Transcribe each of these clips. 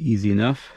easy enough.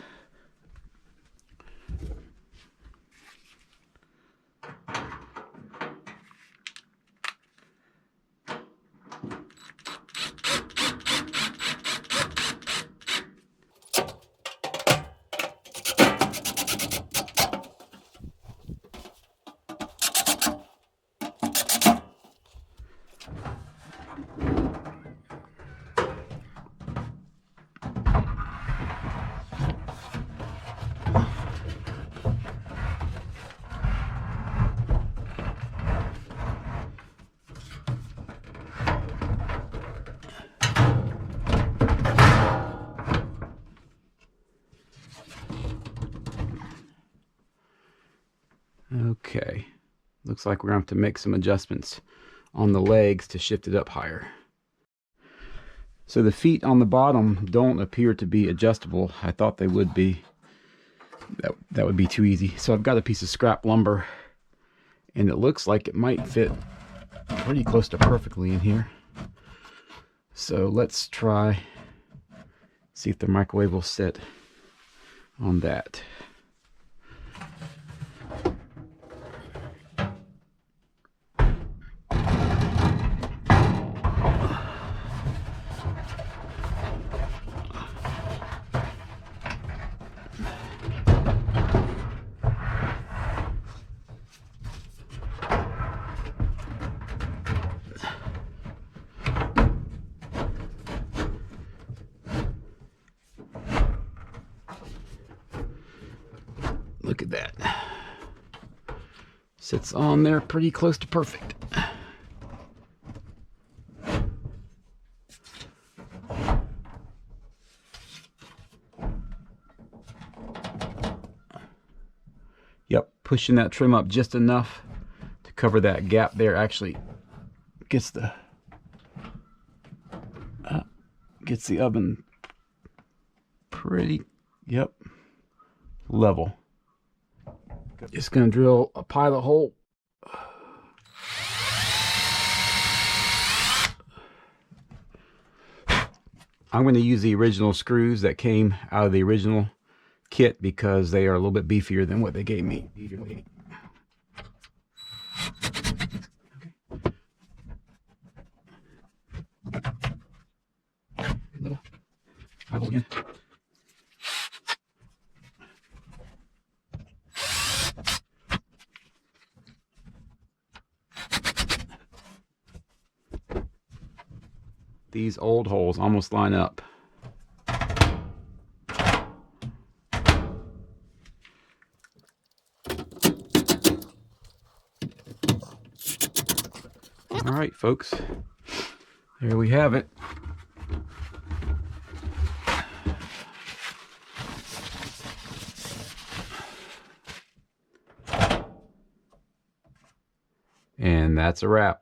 Okay, looks like we're going to have to make some adjustments on the legs to shift it up higher. So the feet on the bottom don't appear to be adjustable. I thought they would be. That would be too easy. So I've got a piece of scrap lumber, and it looks like it might fit pretty close to perfectly in here. So let's try, see if the microwave will sit on that. Look at that. Sits on there pretty close to perfect. Yep, pushing that trim up just enough to cover that gap there actually gets the oven pretty, yep, level. Just gonna drill a pilot hole. I'm going to use the original screws that came out of the original kit because they are a little bit beefier than what they gave me. Again. These old holes almost line up. All right, folks, there we have it. And that's a wrap.